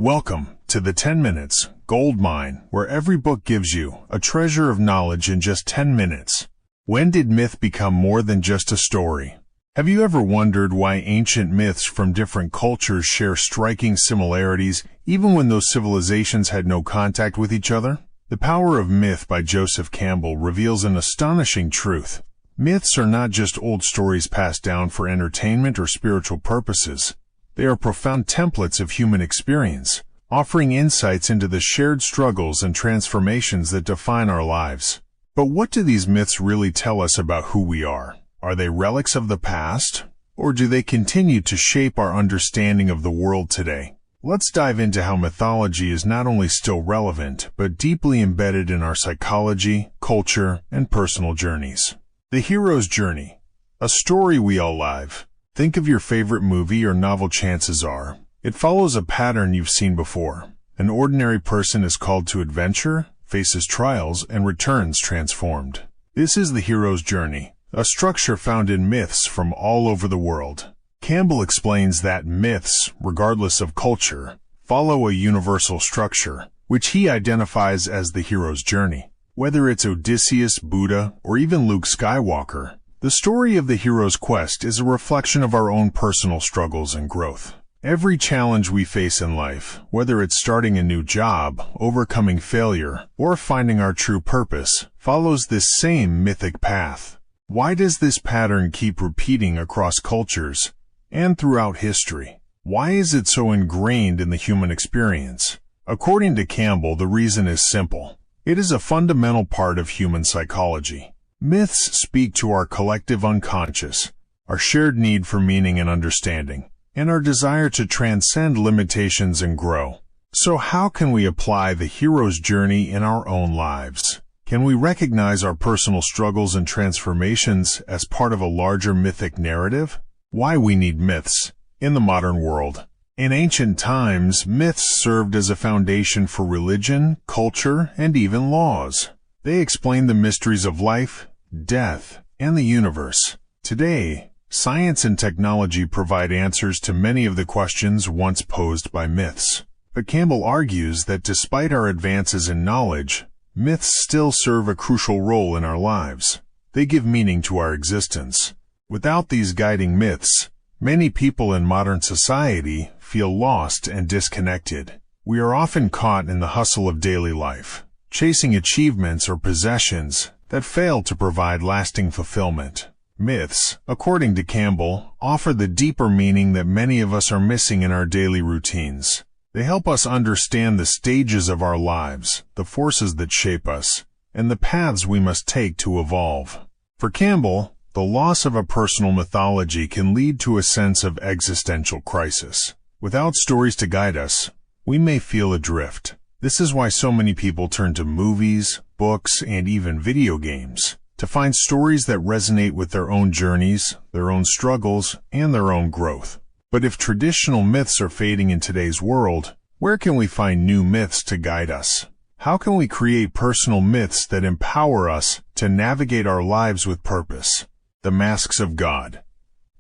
Welcome to the 10 Minutes Gold Mine, where every book gives you a treasure of knowledge in just 10 minutes. When did myth become more than just a story? Have you ever wondered why ancient myths from different cultures share striking similarities even when those civilizations had no contact with each other? The Power of Myth by Joseph Campbell reveals an astonishing truth. Myths are not just old stories passed down for entertainment or spiritual purposes. They are profound templates of human experience, offering insights into the shared struggles and transformations that define our lives. But what do these myths really tell us about who we are? Are they relics of the past, or do they continue to shape our understanding of the world today? Let's dive into how mythology is not only still relevant, but deeply embedded in our psychology, culture, and personal journeys. The hero's journey, a story we all live. Think of your favorite movie or novel. Chances are it follows a pattern you've seen before. An ordinary person is called to adventure, faces trials, and returns transformed. This is the hero's journey, a structure found in myths from all over the world. Campbell explains that myths, regardless of culture, follow a universal structure, which he identifies as the hero's journey. Whether it's Odysseus, Buddha, or even Luke Skywalker, the story of the hero's quest is a reflection of our own personal struggles and growth. Every challenge we face in life, whether it's starting a new job, overcoming failure, or finding our true purpose, follows this same mythic path. Why does this pattern keep repeating across cultures and throughout history? Why is it so ingrained in the human experience? According to Campbell, the reason is simple. It is a fundamental part of human psychology. Myths speak to our collective unconscious, our shared need for meaning and understanding, and our desire to transcend limitations and grow. So how can we apply the hero's journey in our own lives? Can we recognize our personal struggles and transformations as part of a larger mythic narrative? Why we need myths in the modern world. In ancient times, myths served as a foundation for religion, culture, and even laws. They explained the mysteries of life, death, and the universe. Today, science and technology provide answers to many of the questions once posed by myths. But Campbell argues that despite our advances in knowledge, myths still serve a crucial role in our lives. They give meaning to our existence. Without these guiding myths, many people in modern society feel lost and disconnected. We are often caught in the hustle of daily life, chasing achievements or possessions that fail to provide lasting fulfillment. Myths, according to Campbell, offer the deeper meaning that many of us are missing in our daily routines. They help us understand the stages of our lives, the forces that shape us, and the paths we must take to evolve. For Campbell, the loss of a personal mythology can lead to a sense of existential crisis. Without stories to guide us, we may feel adrift. This is why so many people turn to movies, books, and even video games to find stories that resonate with their own journeys, their own struggles, and their own growth. But if traditional myths are fading in today's world, where can we find new myths to guide us? How can we create personal myths that empower us to navigate our lives with purpose? The Masks of God.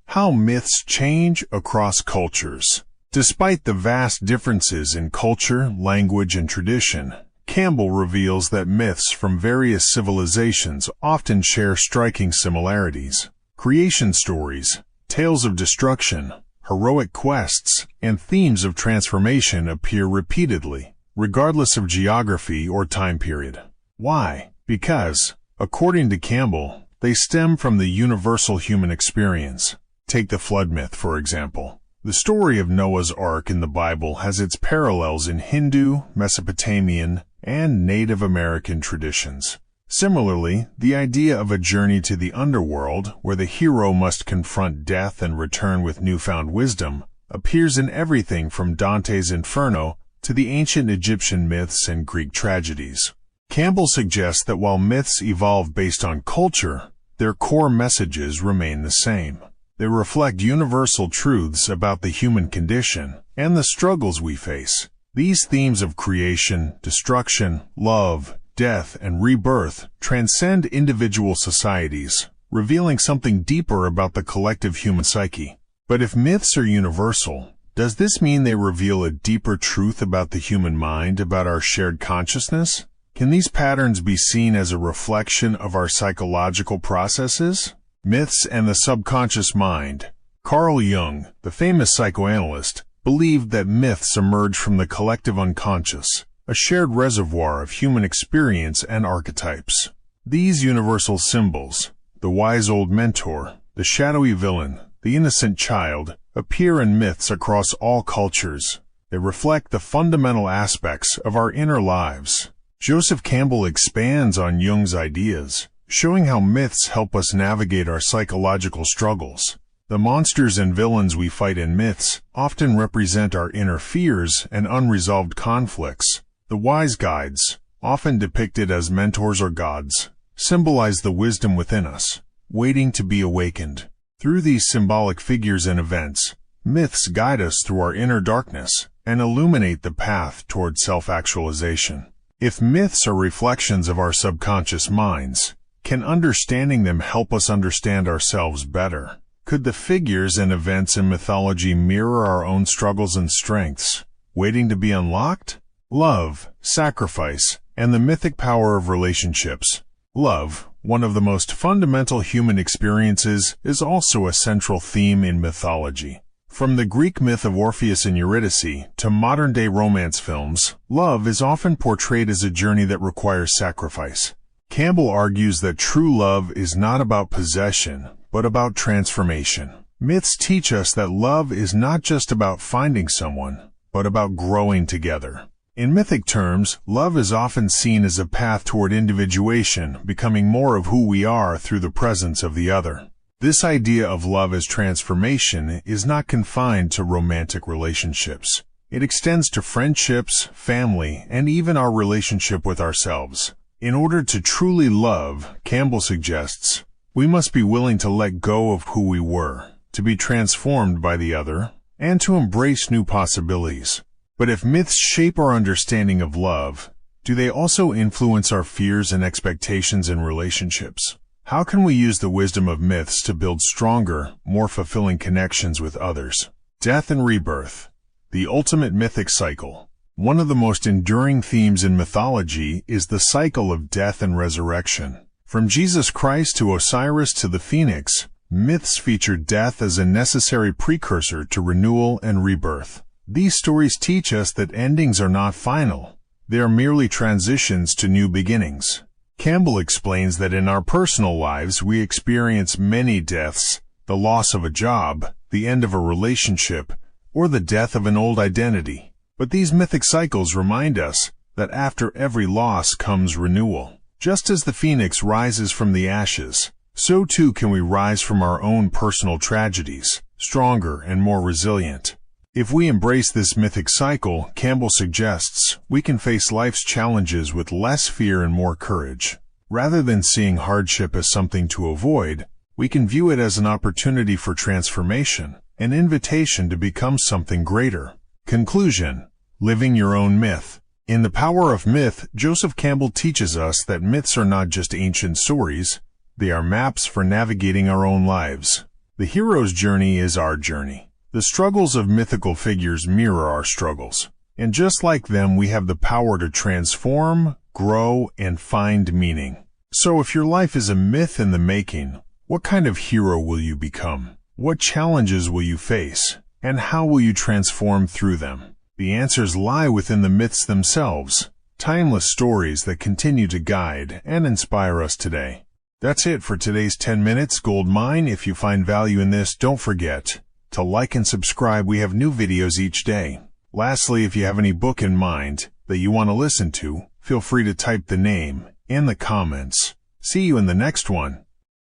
How myths change across cultures. Despite the vast differences in culture, language, and tradition, Campbell reveals that myths from various civilizations often share striking similarities. Creation stories, tales of destruction, heroic quests, and themes of transformation appear repeatedly, regardless of geography or time period. Why? Because, according to Campbell, they stem from the universal human experience. Take the flood myth, for example. The story of Noah's Ark in the Bible has its parallels in Hindu, Mesopotamian, and Native American traditions. Similarly, the idea of a journey to the underworld, where the hero must confront death and return with newfound wisdom, appears in everything from Dante's Inferno to the ancient Egyptian myths and Greek tragedies. Campbell suggests that while myths evolve based on culture, their core messages remain the same. They reflect universal truths about the human condition and the struggles we face. These themes of creation, destruction, love, death, and rebirth transcend individual societies, revealing something deeper about the collective human psyche. But if myths are universal, Does this mean they reveal a deeper truth about the human mind, about our shared consciousness? Can these patterns be seen as a reflection of our psychological processes? Myths and the subconscious mind. Carl Jung, the famous psychoanalyst, believed that myths emerge from the collective unconscious, a shared reservoir of human experience and archetypes. These universal symbols, the wise old mentor, the shadowy villain, the innocent child, appear in myths across all cultures. They reflect the fundamental aspects of our inner lives. Joseph Campbell expands on Jung's ideas, showing how myths help us navigate our psychological struggles. The monsters and villains we fight in myths often represent our inner fears and unresolved conflicts. The wise guides, often depicted as mentors or gods, symbolize the wisdom within us, waiting to be awakened. Through these symbolic figures and events, myths guide us through our inner darkness and illuminate the path toward self-actualization. If myths are reflections of our subconscious minds, can understanding them help us understand ourselves better? Could the figures and events in mythology mirror our own struggles and strengths, waiting to be unlocked? Love, sacrifice, and the mythic power of relationships. Love, one of the most fundamental human experiences, is also a central theme in mythology. From the Greek myth of Orpheus and Eurydice to modern-day romance films, love is often portrayed as a journey that requires sacrifice. Campbell argues that true love is not about possession, but about transformation. Myths teach us that love is not just about finding someone, but about growing together. In mythic terms, love is often seen as a path toward individuation, becoming more of who we are through the presence of the other. This idea of love as transformation is not confined to romantic relationships. It extends to friendships, family, and even our relationship with ourselves. In order to truly love, Campbell suggests, we must be willing to let go of who we were, to be transformed by the other, and to embrace new possibilities. But if myths shape our understanding of love, do they also influence our fears and expectations in relationships? How can we use the wisdom of myths to build stronger, more fulfilling connections with others? Death and rebirth, the ultimate mythic cycle. One of the most enduring themes in mythology is the cycle of death and resurrection. From Jesus Christ to Osiris to the Phoenix, myths feature death as a necessary precursor to renewal and rebirth. These stories teach us that endings are not final. They are merely transitions to new beginnings. Campbell explains that in our personal lives we experience many deaths, the loss of a job, the end of a relationship, or the death of an old identity. But these mythic cycles remind us that after every loss comes renewal. Just as the phoenix rises from the ashes, so too can we rise from our own personal tragedies, stronger and more resilient. If we embrace this mythic cycle, Campbell suggests, we can face life's challenges with less fear and more courage. Rather than seeing hardship as something to avoid, we can view it as an opportunity for transformation, an invitation to become something greater. Conclusion: living your own myth. In The Power of Myth, Joseph Campbell teaches us that myths are not just ancient stories, they are maps for navigating our own lives. The hero's journey is our journey. The struggles of mythical figures mirror our struggles, and just like them, we have the power to transform, grow, and find meaning. So if your life is a myth in the making, what kind of hero will you become? What challenges will you face? And how will you transform through them? The answers lie within the myths themselves, timeless stories that continue to guide and inspire us today. That's it for today's 10 Minutes Gold Mine. If you find value in this, don't forget to like and subscribe. We have new videos each day. Lastly, if you have any book in mind that you want to listen to, feel free to type the name in the comments. See you in the next one.